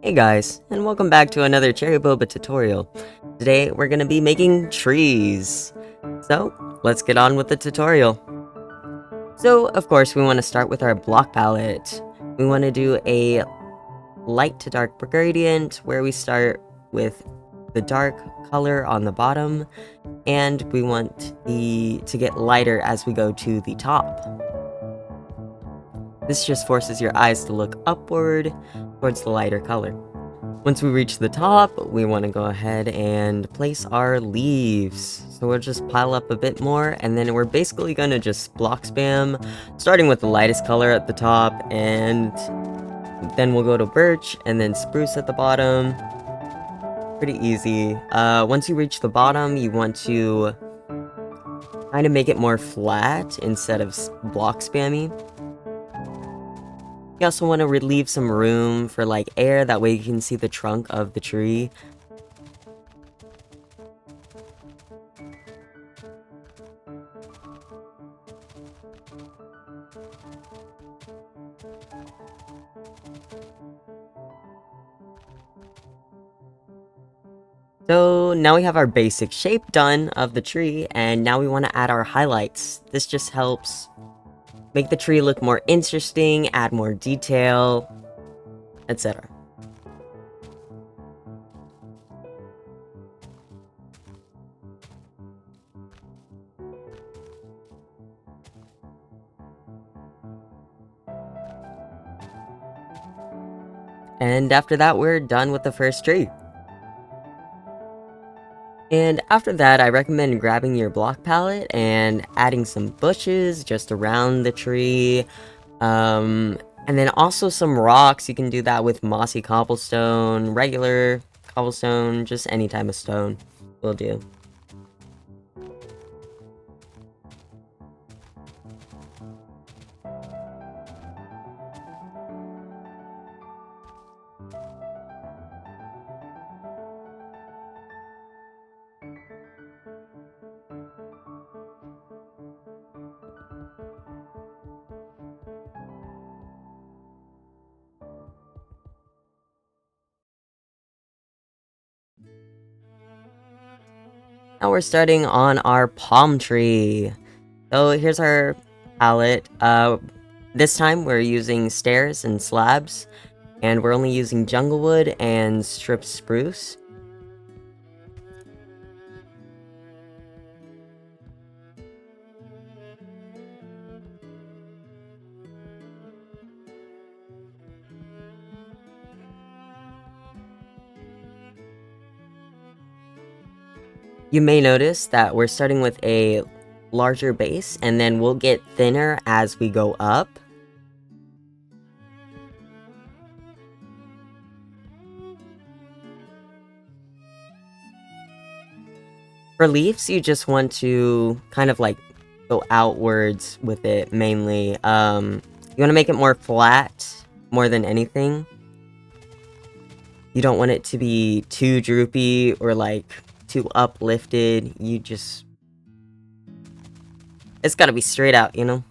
Hey guys, and welcome back to another cherry boba tutorial. Today we're going to be making trees. So, let's get on with the tutorial. So, of course, we want to start with our block palette. We want to do a light to dark gradient where we start with the dark color on the bottom, and we want to get lighter as we go to the top. This just forces your eyes to look upward towards the lighter color. Once we reach the top, we want to go ahead and place our leaves. So we'll just pile up a bit more, and then we're basically going to just block spam, starting with the lightest color at the top, and then we'll go to birch, and then spruce at the bottom. Pretty easy. Once you reach the bottom, you want to kind of make it more flat instead of block spammy. You also want to leave some room for like air, that way you can see the trunk of the tree. So now we have our basic shape done of the tree, and now we want to add our highlights. This just helps make the tree look more interesting, add more detail, etc. And after that, we're done with the first tree. And after that, I recommend grabbing your block palette and adding some bushes just around the tree. And then also some rocks. You can do that with mossy cobblestone, regular cobblestone, just any type of stone will do. Now we're starting on our palm tree. So here's our palette. This time we're using stairs and slabs, and we're only using jungle wood and stripped spruce. You may notice that we're starting with a larger base, and then we'll get thinner as we go up. For leaves, you just want to kind of like go outwards with it mainly. You want to make it more flat more than anything. You don't want it to be too droopy or like too uplifted. It's gotta be straight out, you know?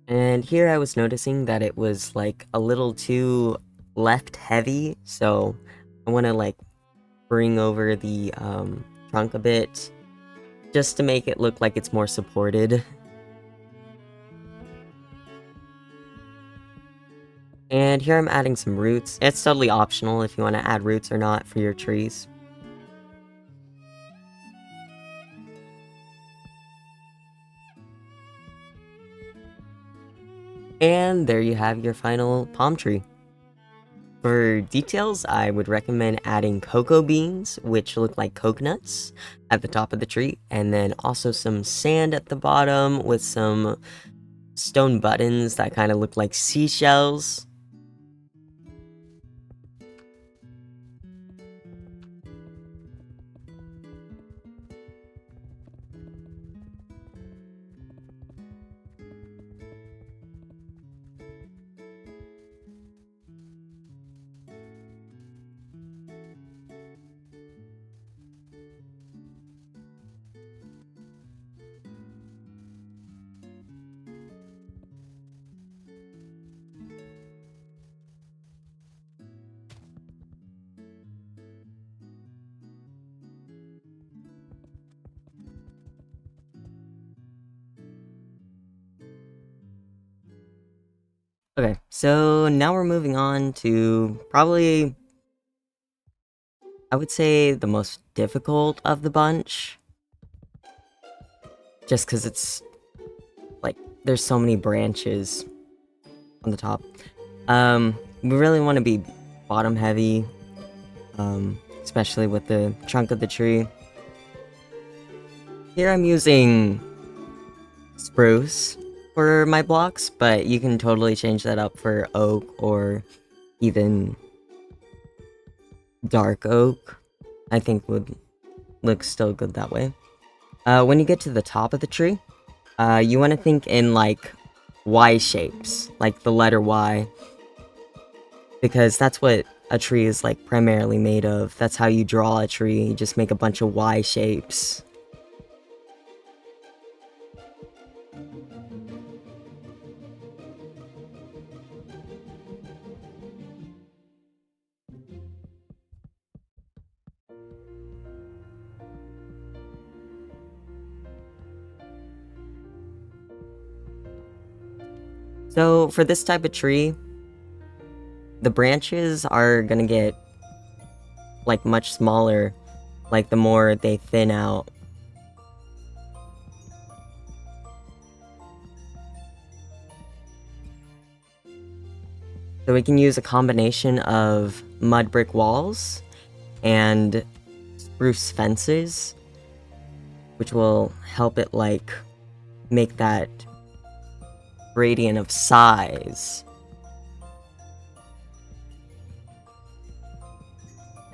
And here I was noticing that it was like a little too left heavy, so I want to like bring over the trunk a bit just to make it look like it's more supported. And here I'm adding some roots. It's totally optional if you want to add roots or not for your trees. And there you have your final palm tree. For details, I would recommend adding cocoa beans, which look like coconuts, at the top of the tree, and then also some sand at the bottom with some stone buttons that kind of look like seashells. Okay, so now we're moving on to probably, I would say, the most difficult of the bunch. Just because it's, like, there's so many branches on the top. We really want to be bottom heavy, especially with the trunk of the tree. Here I'm using spruce for my blocks, but you can totally change that up for oak or even dark oak. I think would look still good that way. When you get to the top of the tree, you want to think in like Y shapes, like the letter Y, because that's what a tree is like primarily made of. That's how you draw a tree. You just make a bunch of Y shapes. So for this type of tree, the branches are gonna get like much smaller, like the more they thin out. So we can use a combination of mud brick walls and spruce fences, which will help it like make that gradient of size.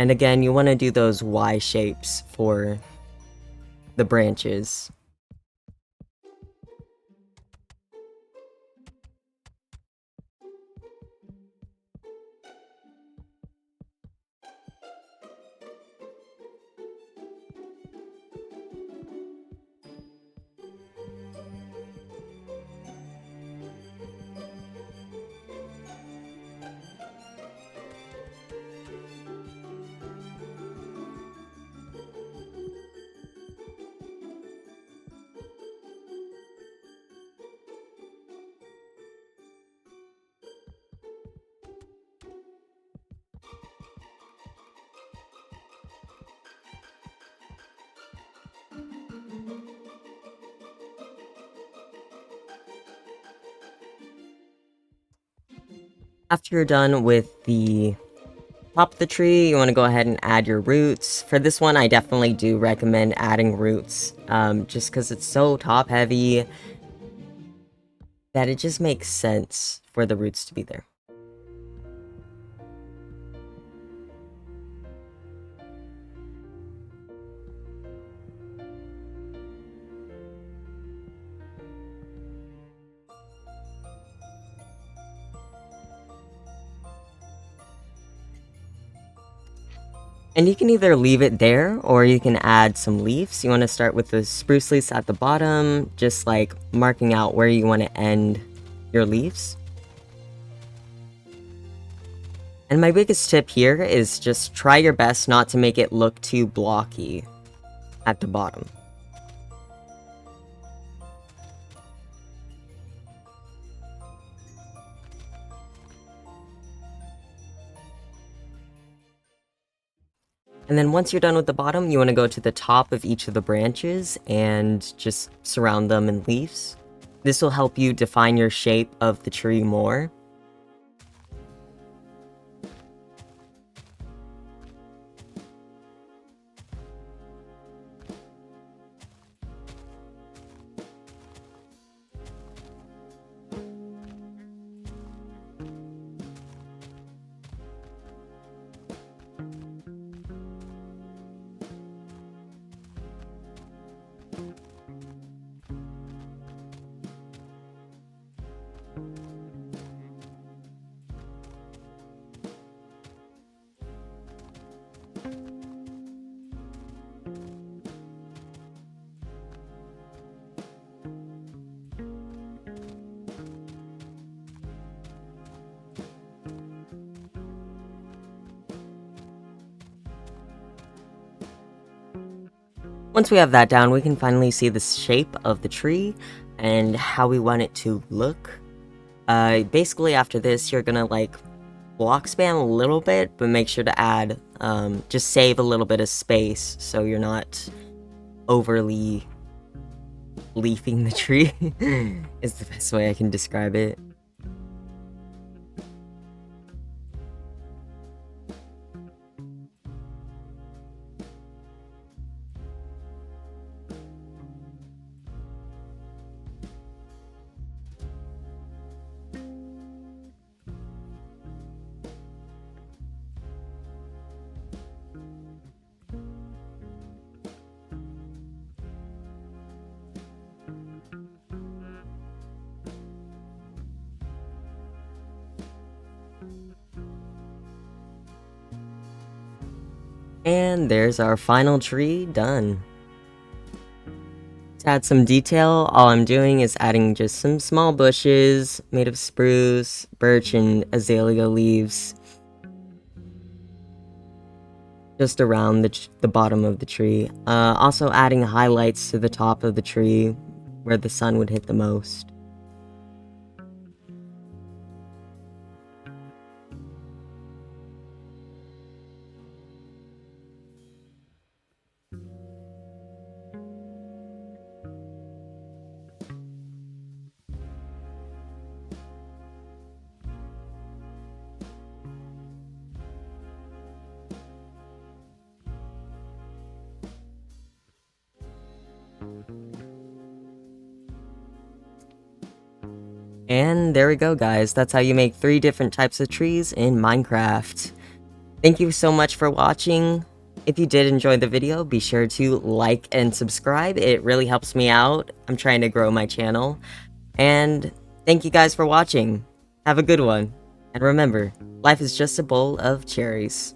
And again, you want to do those Y shapes for the branches. After you're done with the top of the tree, you want to go ahead and add your roots. For this one, I definitely do recommend adding roots, just because it's so top heavy that it just makes sense for the roots to be there. And you can either leave it there, or you can add some leaves. You want to start with the spruce leaves at the bottom, just like marking out where you want to end your leaves. And my biggest tip here is just try your best not to make it look too blocky at the bottom. And then once you're done with the bottom, you want to go to the top of each of the branches and just surround them in leaves. This will help you define your shape of the tree more. Once we have that down, we can finally see the shape of the tree and how we want it to look. Basically after this, you're gonna like block spam a little bit, but make sure to add, just save a little bit of space so you're not overly leafing the tree, is the best way I can describe it. And there's our final tree done. To add some detail, all I'm doing is adding just some small bushes made of spruce, birch, and azalea leaves just around the bottom of the tree. Also adding highlights to the top of the tree where the sun would hit the most. And there we go, guys. That's how you make 3 different types of trees in Minecraft. Thank you so much for watching. If you did enjoy the video, be sure to like and subscribe. It really helps me out. I'm trying to grow my channel. And thank you guys for watching. Have a good one. And remember, life is just a bowl of cherries.